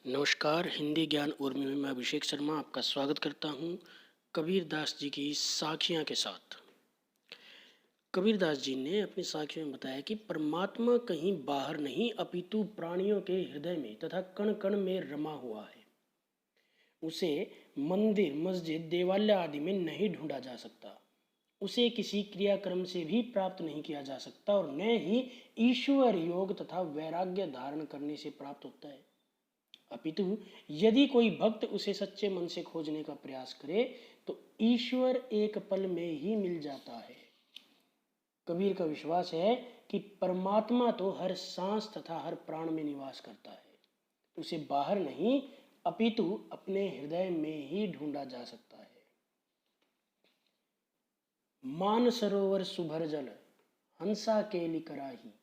नमस्कार, हिंदी ज्ञान उर्मी में मैं अभिषेक शर्मा आपका स्वागत करता हूँ कबीरदास जी की साखियाँ के साथ। कबीरदास जी ने अपनी साखियों में बताया कि परमात्मा कहीं बाहर नहीं अपितु प्राणियों के हृदय में तथा कण कण में रमा हुआ है। उसे मंदिर, मस्जिद, देवालय आदि में नहीं ढूंढा जा सकता। उसे किसी क्रियाक्रम से भी प्राप्त नहीं किया जा सकता और न ही ईश्वर योग तथा वैराग्य धारण करने से प्राप्त होता है। अपितु यदि कोई भक्त उसे सच्चे मन से खोजने का प्रयास करे तो ईश्वर एक पल में ही मिल जाता है। कबीर का विश्वास है कि परमात्मा तो हर सांस तथा हर प्राण में निवास करता है। उसे बाहर नहीं अपितु अपने हृदय में ही ढूंढा जा सकता है। मान सरोवर सुभर जल हंसा केली कराही,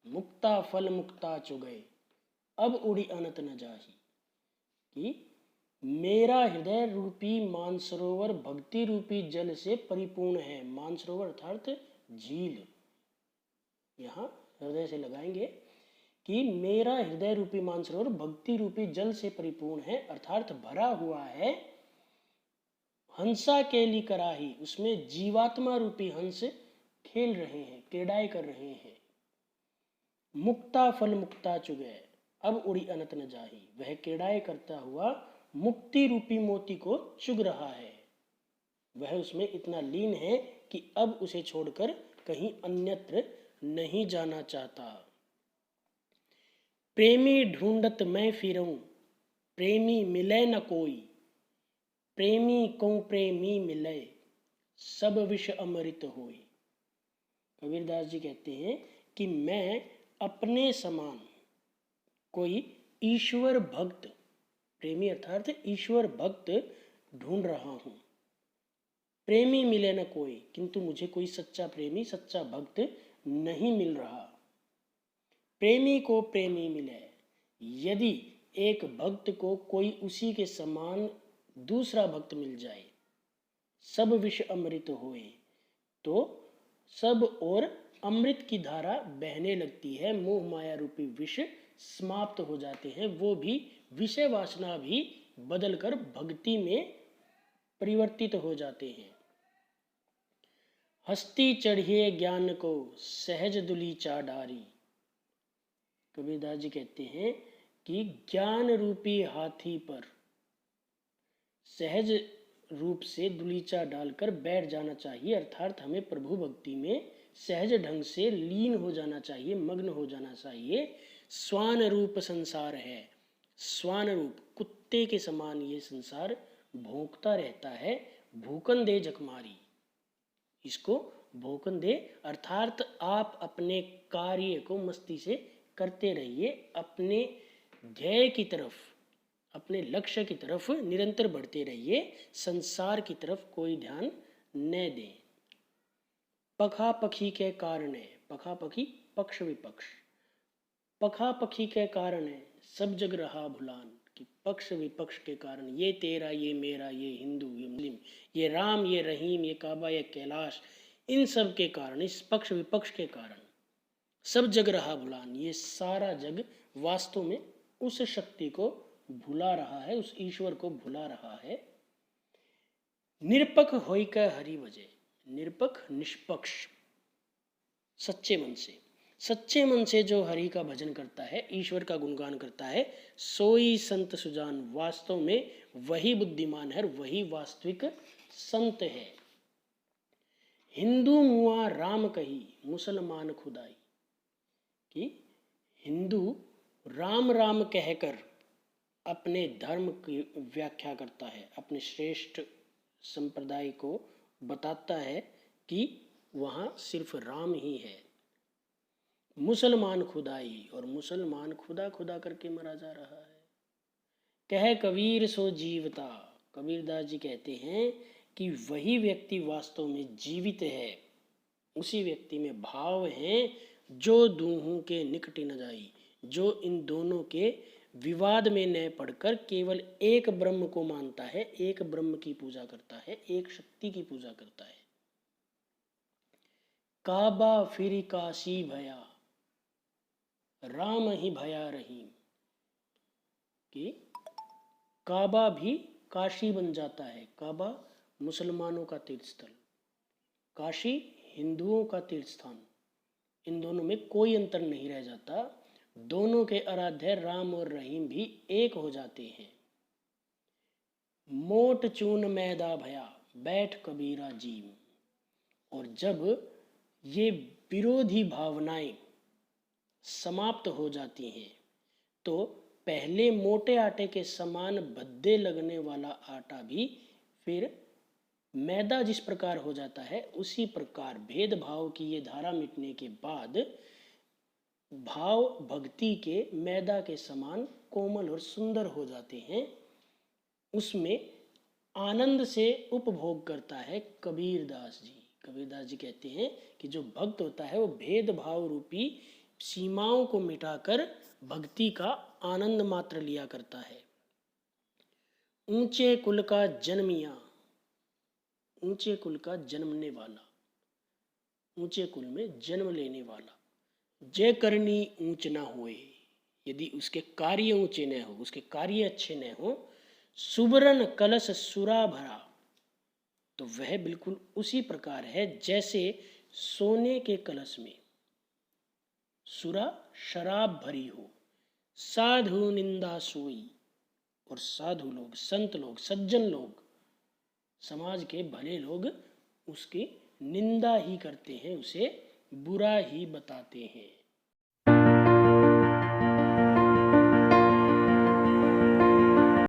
मुक्ता फल मुक्ता चुगए अब उड़ी अनंत न जाही। कि मेरा हृदय रूपी मानसरोवर भक्ति रूपी जल से परिपूर्ण है। मानसरोवर अर्थात झील, यहाँ हृदय से लगाएंगे कि मेरा हृदय रूपी मानसरोवर भक्ति रूपी जल से परिपूर्ण है अर्थात भरा हुआ है। हंसा केली कराही, उसमें जीवात्मा रूपी हंस खेल रहे हैं, क्रीड़ाएं कर रहे हैं। मुक्ता फल मुक्ता चुगे अब उड़ी अनंत न जाही, वह क्रीड़ाएं करता हुआ मुक्ति रूपी मोती को चुग रहा है। वह उसमें इतना लीन है कि अब उसे छोड़कर कहीं अन्यत्र नहीं जाना चाहता। प्रेमी ढूंढत मैं फिरूं, प्रेमी मिले न कोई, प्रेमी को प्रेमी मिले, सब विष अमृत होई। कबीरदास जी कहते हैं कि मैं अपने समान कोई ईश्वर भक्त, प्रेमी अर्थात ईश्वर भक्त ढूंढ रहा हूं। प्रेमी मिले न कोई, किंतु मुझे कोई सच्चा प्रेमी, सच्चा भक्त नहीं मिल रहा। प्रेमी को प्रेमी मिले, यदि एक भक्त को कोई उसी के समान दूसरा भक्त मिल जाए, सब विष अमृत होए, तो सब और अमृत की धारा बहने लगती है। मोह माया रूपी विष समाप्त हो जाते हैं, वो भी विषय वासना भी बदलकर भक्ति में परिवर्तित हो जाते हैं। हस्ती चढ़िए ज्ञान को सहज दुली चाडारी। कबीरदास जी कहते हैं कि ज्ञान रूपी हाथी पर सहज रूप से दुलीचा डालकर बैठ जाना चाहिए अर्थात हमें प्रभु भक्ति में सहज ढंग से लीन हो जाना चाहिए, मग्न हो जाना चाहिए। स्वान रूप संसार है, स्वान रूप कुत्ते के समान ये संसार भौंकता रहता है। भूकन दे जकमारी, इसको भूकन दे अर्थात आप अपने कार्य को मस्ती से करते रहिए, अपने ध्येय की तरफ, अपने लक्ष्य की तरफ निरंतर बढ़ते रहिए, संसार की तरफ कोई ध्यान न दें। पखा पखी के कारण है, पखा पखी पक्ष विपक्ष, पखा पखी के कारण है सब जग रहा भुलान। कि पक्ष विपक्ष के कारण, ये तेरा ये मेरा, ये हिंदू ये मुस्लिम, ये राम ये रहीम, ये काबा ये कैलाश, इन सब के कारण, इस पक्ष विपक्ष के कारण सब जग रहा भुलान, ये सारा जग वास्तव में उस शक्ति को भुला रहा है, उस ईश्वर को भुला रहा है। निरपक होई का हरि भजे, निरपक निष्पक्ष सच्चे मन से, सच्चे मन से जो हरि का भजन करता है, ईश्वर का गुणगान करता है, सोई संत सुजान, वास्तव में वही बुद्धिमान है, वही वास्तविक संत है। हिंदू मुआ राम कही, मुसलमान खुदाई। कि हिंदू राम राम कहकर अपने धर्म की व्याख्या करता है, अपने श्रेष्ठ संप्रदाय को बताता है कि वहाँ सिर्फ राम ही है। मुसलमान खुदाई, और मुसलमान खुदा खुदा करके मरा जा रहा है। कह कबीर सो जीवता, कबीरदास जी कहते हैं कि वही व्यक्ति वास्तव में जीवित है, उसी व्यक्ति में भाव है जो दूहों के निकट न जाई, जो इन दोनों के विवाद में न पड़कर केवल एक ब्रह्म को मानता है, एक ब्रह्म की पूजा करता है, एक शक्ति की पूजा करता है। काबा फिर काशी भया, राम ही भया रहीम। कि काबा भी काशी बन जाता है। काबा मुसलमानों का तीर्थ स्थल, काशी हिंदुओं का तीर्थ स्थान। इन दोनों में कोई अंतर नहीं रह जाता। दोनों के आराध्य राम और रहीम भी एक हो जाते हैं। मोट चून मैदा भया, बैठ कबीरा जीव। और जब ये विरोधी भावनाएं समाप्त हो जाती हैं तो पहले मोटे आटे के समान भद्दे लगने वाला आटा भी फिर मैदा जिस प्रकार हो जाता है, उसी प्रकार भेदभाव की ये धारा मिटने के बाद भाव भक्ति के मैदा के समान कोमल और सुंदर हो जाते हैं। उसमें आनंद से उपभोग करता है कबीरदास जी। कबीरदास जी कहते हैं कि जो भक्त होता है वो भेदभाव रूपी सीमाओं को मिटाकर भक्ति का आनंद मात्र लिया करता है। ऊंचे कुल का जन्मिया, ऊंचे कुल का जन्मने वाला, ऊंचे कुल में जन्म लेने वाला। जय करनी ऊंच ना होए, यदि उसके कार्य ऊंचे न हो, उसके कार्य अच्छे न हो। सुबरन कलश सुरा भरा, तो वह बिल्कुल उसी प्रकार है जैसे सोने के कलश में सुरा शराब भरी हो। साधु निंदा सोई, और साधु लोग, संत लोग, सज्जन लोग, समाज के भले लोग उसकी निंदा ही करते हैं, उसे बुरा ही बताते हैं।